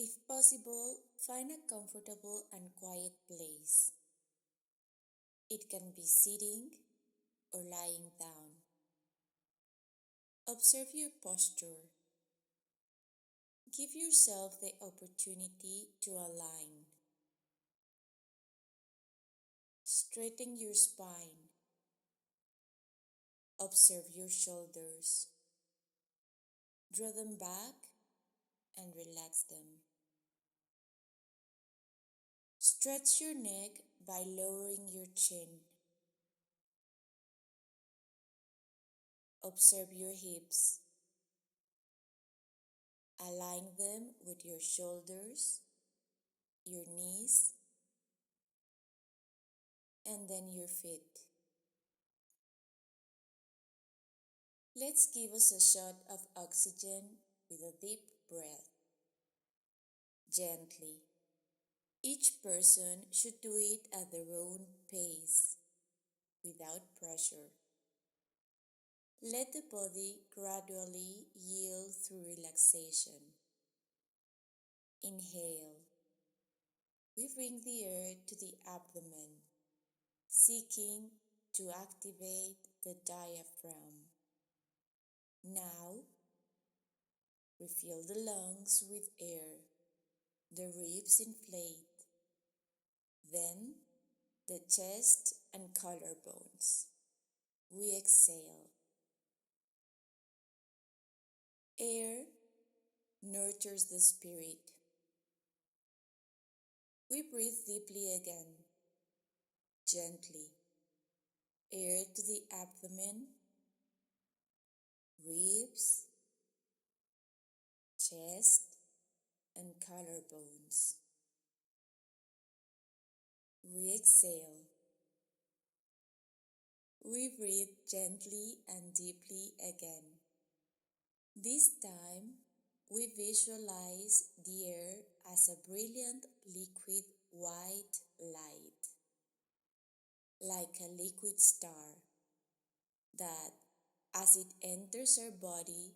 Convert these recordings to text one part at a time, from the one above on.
If possible, find a comfortable and quiet place. It can be sitting or lying down. Observe your posture. Give yourself the opportunity to align. Straighten your spine. Observe your shoulders. Draw them back and relax them. Stretch your neck by lowering your chin. Observe your hips. Align them with your shoulders, your knees, and then your feet. Let's give us a shot of oxygen with a deep breath. Gently. Each person should do it at their own pace, without pressure. Let the body gradually yield through relaxation. Inhale. We bring the air to the abdomen, seeking to activate the diaphragm. Now, refill the lungs with air. The ribs inflate. Then, the chest and collarbones. We exhale. Air nurtures the spirit. We breathe deeply again, gently. Air to the abdomen, ribs, chest, and collarbones. We exhale. We breathe gently and deeply again. This time, we visualize the air as a brilliant liquid white light, like a liquid star, that, as it enters our body,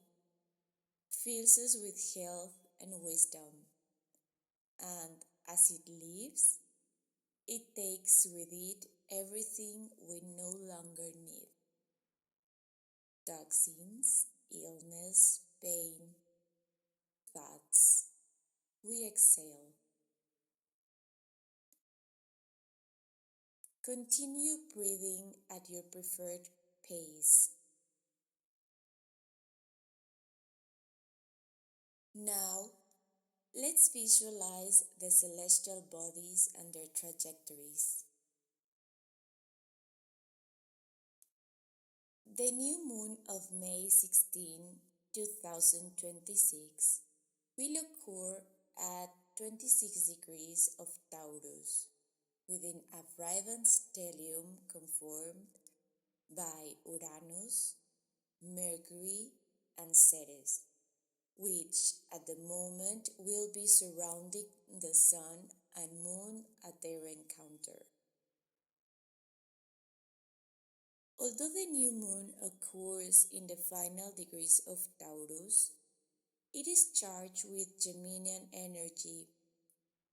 fills us with health and wisdom, and as it leaves, it takes with it everything we no longer need. Toxins, illness, pain, thoughts. We exhale. Continue breathing at your preferred pace. Now, let's visualize the celestial bodies and their trajectories. The new moon of May 16, 2026 will occur at 26 degrees of Taurus within a vibrant stellium conformed by Uranus, Mercury, and Ceres, which at the moment will be surrounding the Sun and Moon at their encounter. Although the new moon occurs in the final degrees of Taurus, it is charged with Geminian energy,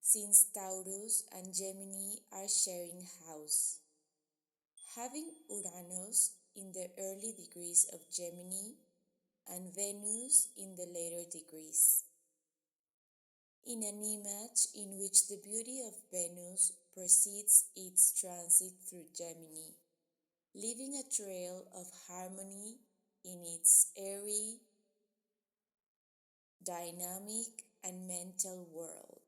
since Taurus and Gemini are sharing house, having Uranus in the early degrees of Gemini and Venus in the later degrees. In an image in which the beauty of Venus precedes its transit through Gemini, leaving a trail of harmony in its airy, dynamic, and mental world.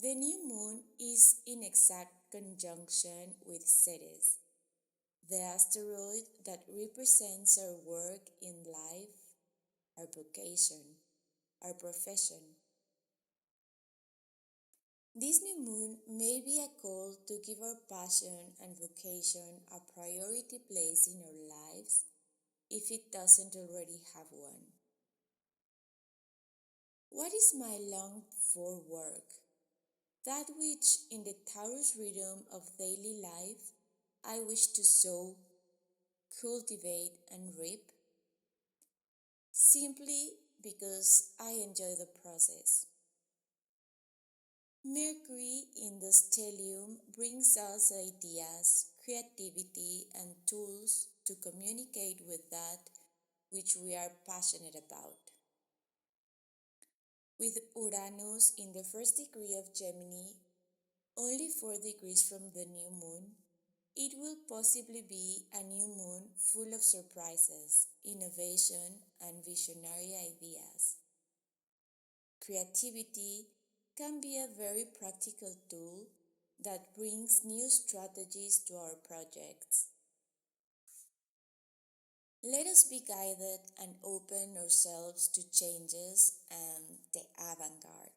The new moon is in exact conjunction with Ceres, the asteroid that represents our work in life, our vocation, our profession. This new moon may be a call to give our passion and vocation a priority place in our lives if it doesn't already have one. What is my longed-for work? That which, in the Taurus rhythm of daily life, I wish to sow, cultivate, and reap? Simply because I enjoy the process. Mercury in the stellium brings us ideas, creativity, and tools to communicate with that which we are passionate about. With Uranus in the first degree of Gemini, only 4 degrees from the new moon, it will possibly be a new moon full of surprises, innovation, and visionary ideas. Creativity can be a very practical tool that brings new strategies to our projects. Let us be guided and open ourselves to changes and the avant-garde.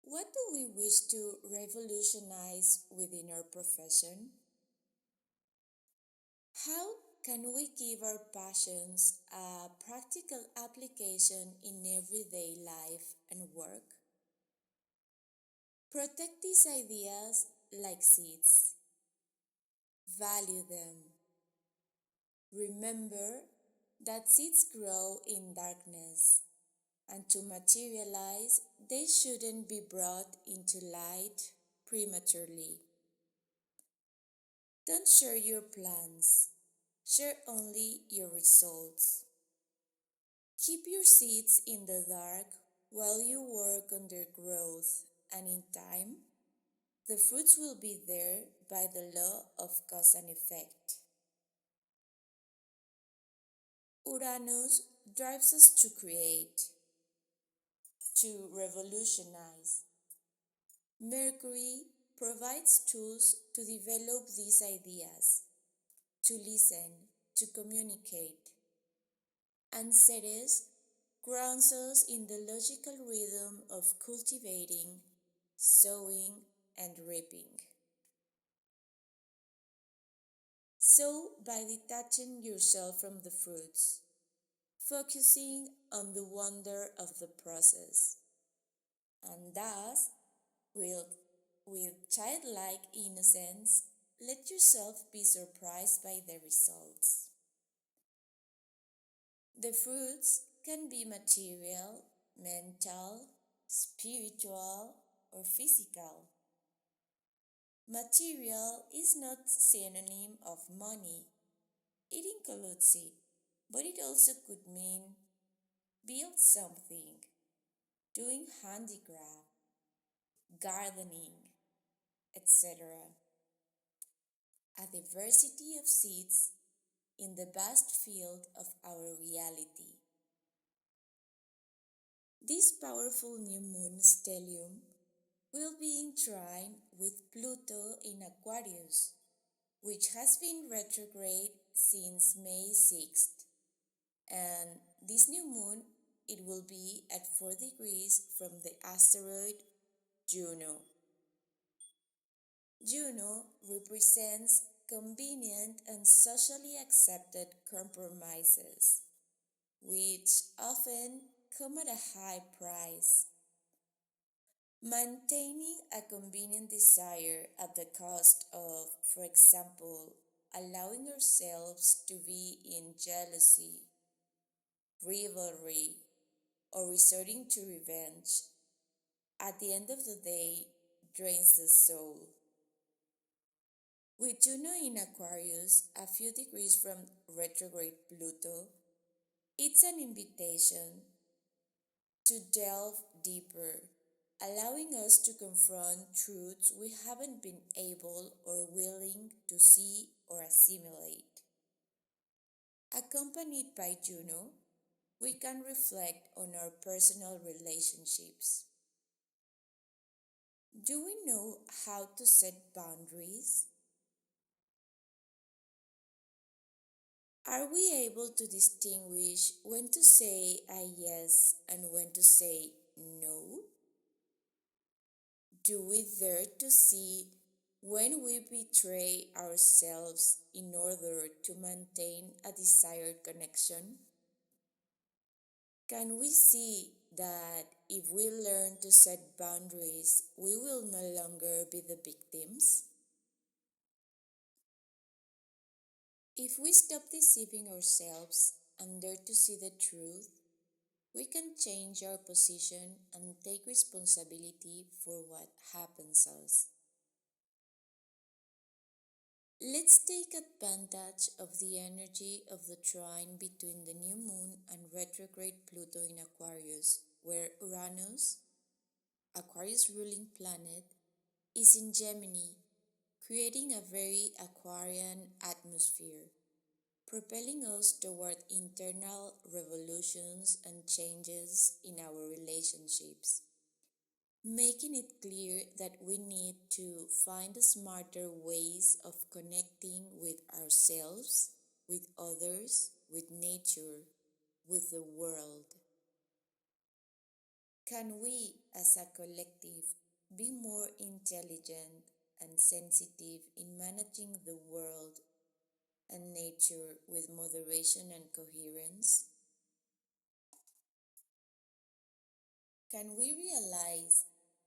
What do we wish to revolutionize within our profession? How can we give our passions a practical application in everyday life and work? Protect these ideas like seeds. Value them. Remember that seeds grow in darkness, and to materialize, they shouldn't be brought into light prematurely. Don't share your plans, share only your results. Keep your seeds in the dark while you work on their growth, and in time, the fruits will be there by the law of cause and effect. Uranus drives us to create, to revolutionize. Mercury provides tools to develop these ideas, to listen, to communicate. And Ceres grounds us in the logical rhythm of cultivating, sowing, and reaping. Sow by detaching yourself from the fruits, focusing on the wonder of the process, and thus, with, with childlike innocence, let yourself be surprised by the results. The fruits can be material, mental, spiritual, or physical. Material is not synonym of money. It includes it, but it also could mean build something, doing handicraft, gardening, etc. A diversity of seeds in the vast field of our reality. This powerful new moon stellium will be in trine with Pluto in Aquarius, which has been retrograde since May 6th. And this new moon, it will be at 4 degrees from the asteroid Juno. Juno represents convenient and socially accepted compromises, which often come at a high price. Maintaining a convenient desire at the cost of, for example, allowing ourselves to be in jealousy, rivalry, or resorting to revenge, at the end of the day, drains the soul. With Juno in Aquarius, a few degrees from retrograde Pluto, it's an invitation to delve deeper, allowing us to confront truths we haven't been able or willing to see or assimilate. Accompanied by Juno, we can reflect on our personal relationships. Do we know how to set boundaries? Are we able to distinguish when to say a yes and when to say no? Do we dare to see when we betray ourselves in order to maintain a desired connection? Can we see that if we learn to set boundaries, we will no longer be the victims? If we stop deceiving ourselves and dare to see the truth, we can change our position and take responsibility for what happens to us. Let's take advantage of the energy of the trine between the new moon and retrograde Pluto in Aquarius, where Uranus, Aquarius ruling planet, is in Gemini, creating a very Aquarian atmosphere, propelling us toward internal revolutions and changes in our relationships, making it clear that we need to find smarter ways of connecting with ourselves, with others, with nature, with the world. Can we, as a collective, be more intelligent and sensitive in managing the world and nature with moderation and coherence? Can we realize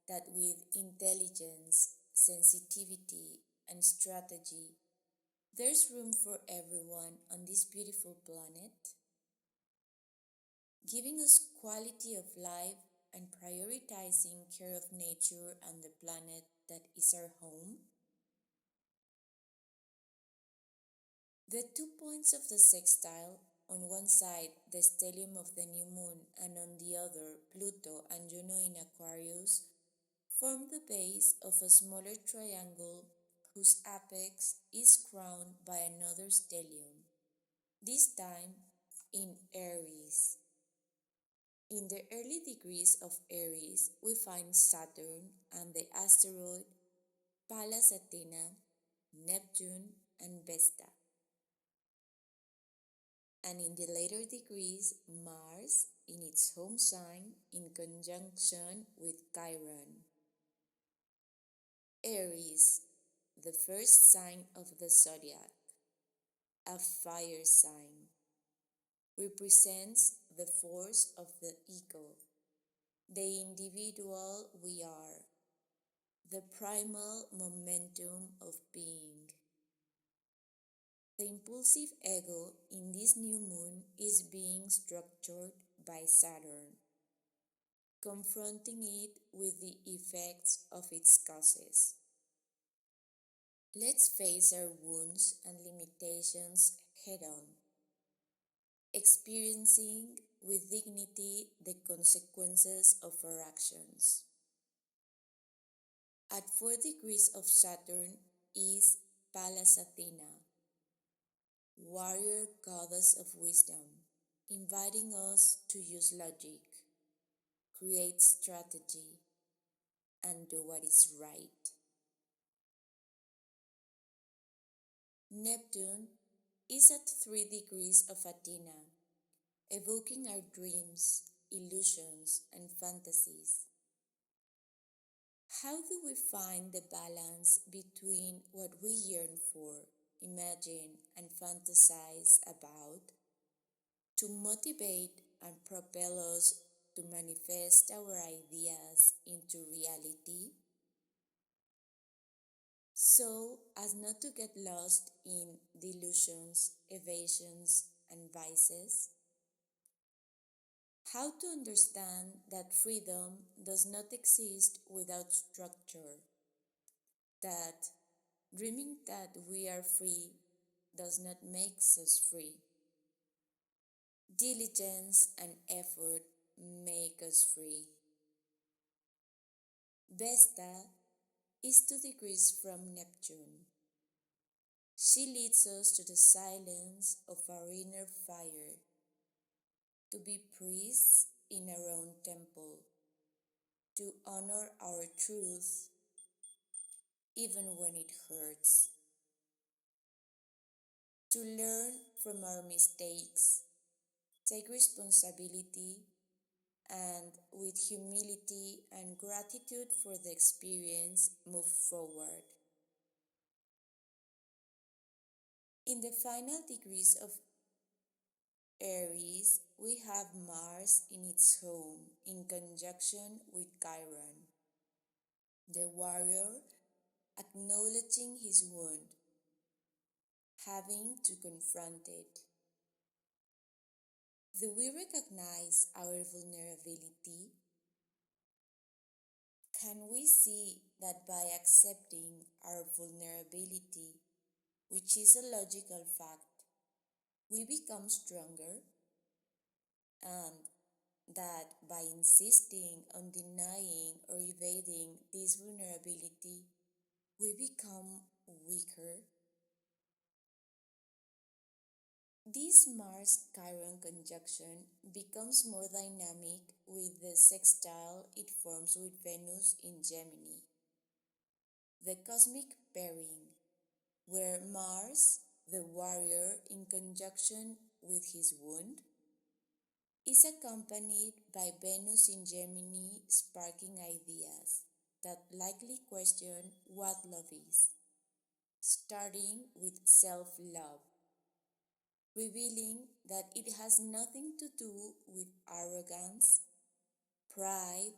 that with intelligence, sensitivity, and strategy, there's room for everyone on this beautiful planet, giving us quality of life and prioritizing care of nature and the planet that is our home? The 2 points of the sextile, on one side the stellium of the new moon and on the other Pluto and Juno in Aquarius, form the base of a smaller triangle whose apex is crowned by another stellium, this time in Aries. In the early degrees of Aries, we find Saturn and the asteroid Pallas Athena, Neptune, and Vesta. And in the later degrees, Mars in its home sign in conjunction with Chiron. Aries, the first sign of the zodiac, a fire sign, represents the force of the ego, the individual we are, the primal momentum of being. The impulsive ego in this new moon is being structured by Saturn, confronting it with the effects of its causes. Let's face our wounds and limitations head on, experiencing with dignity the consequences of our actions. At 4 degrees of Saturn is Pallas Athena, warrior goddess of wisdom, inviting us to use logic, create strategy, and do what is right. Neptune is at 3 degrees of Athena, evoking our dreams, illusions, and fantasies. How do we find the balance between what we yearn for, imagine, and fantasize about to motivate and propel us to manifest our ideas into reality, so as not to get lost in delusions, evasions, and vices? How to understand that freedom does not exist without structure, that dreaming that we are free does not make us free. Diligence and effort make us free. Vesta is 2 degrees from Neptune. She leads us to the silence of our inner fire, to be priests in our own temple, to honor our truth even when it hurts, to learn from our mistakes, take responsibility, and with humility and gratitude for the experience, move forward. In the final degrees of Aries, we have Mars in its home in conjunction with Chiron, the warrior acknowledging his wound, having to confront it. Do we recognize our vulnerability? Can we see that by accepting our vulnerability, which is a logical fact, we become stronger, and that by insisting on denying or evading this vulnerability, we become weaker? This Mars Chiron conjunction becomes more dynamic with the sextile it forms with Venus in Gemini, the cosmic pairing, where Mars, the warrior in conjunction with his wound, is accompanied by Venus in Gemini, sparking ideas that likely question what love is, starting with self love, revealing that it has nothing to do with arrogance, pride,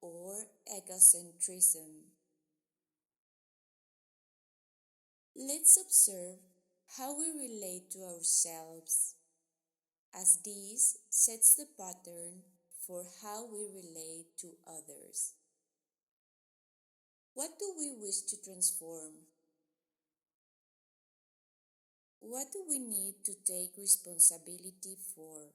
or egocentrism. Let's observe how we relate to ourselves, as this sets the pattern for how we relate to others. What do we wish to transform? What do we need to take responsibility for?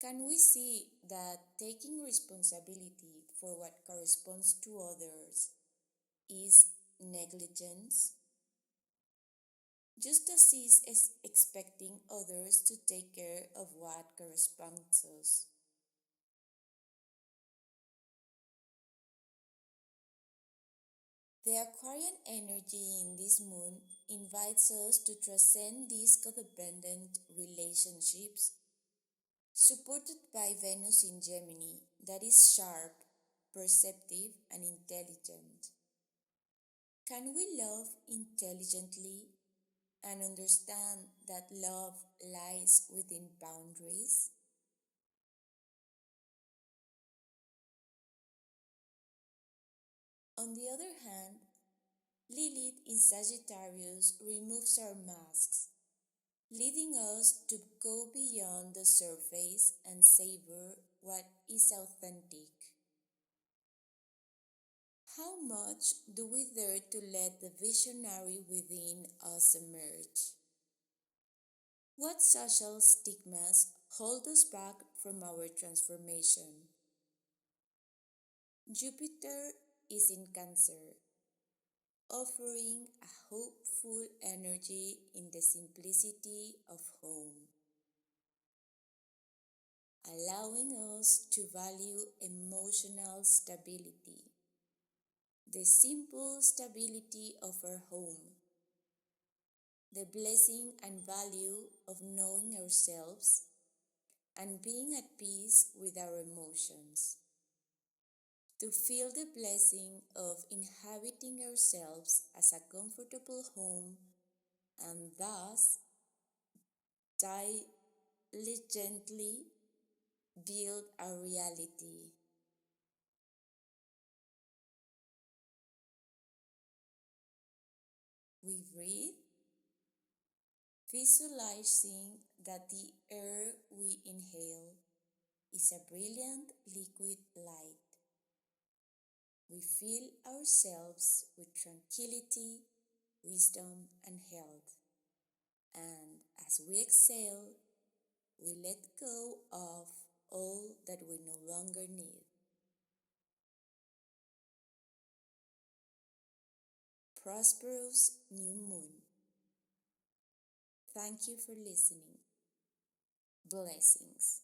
Can we see that taking responsibility for what corresponds to others is negligence? Just as is expecting others to take care of what corresponds to us. The Aquarian energy in this moon invites us to transcend these codependent relationships, supported by Venus in Gemini, that is sharp, perceptive, and intelligent. Can we love intelligently and understand that love lies within boundaries? On the other hand, Lilith in Sagittarius removes our masks, leading us to go beyond the surface and savor what is authentic. How much do we dare to let the visionary within us emerge? What social stigmas hold us back from our transformation? Jupiter is in Cancer, offering a hopeful energy in the simplicity of home, allowing us to value emotional stability, the simple stability of our home, the blessing and value of knowing ourselves and being at peace with our emotions, to feel the blessing of inhabiting ourselves as a comfortable home and thus diligently build our reality. We breathe, visualizing that the air we inhale is a brilliant liquid light. We fill ourselves with tranquility, wisdom, and health. And as we exhale, we let go of all that we no longer need. Prosperous new moon. Thank you for listening. Blessings.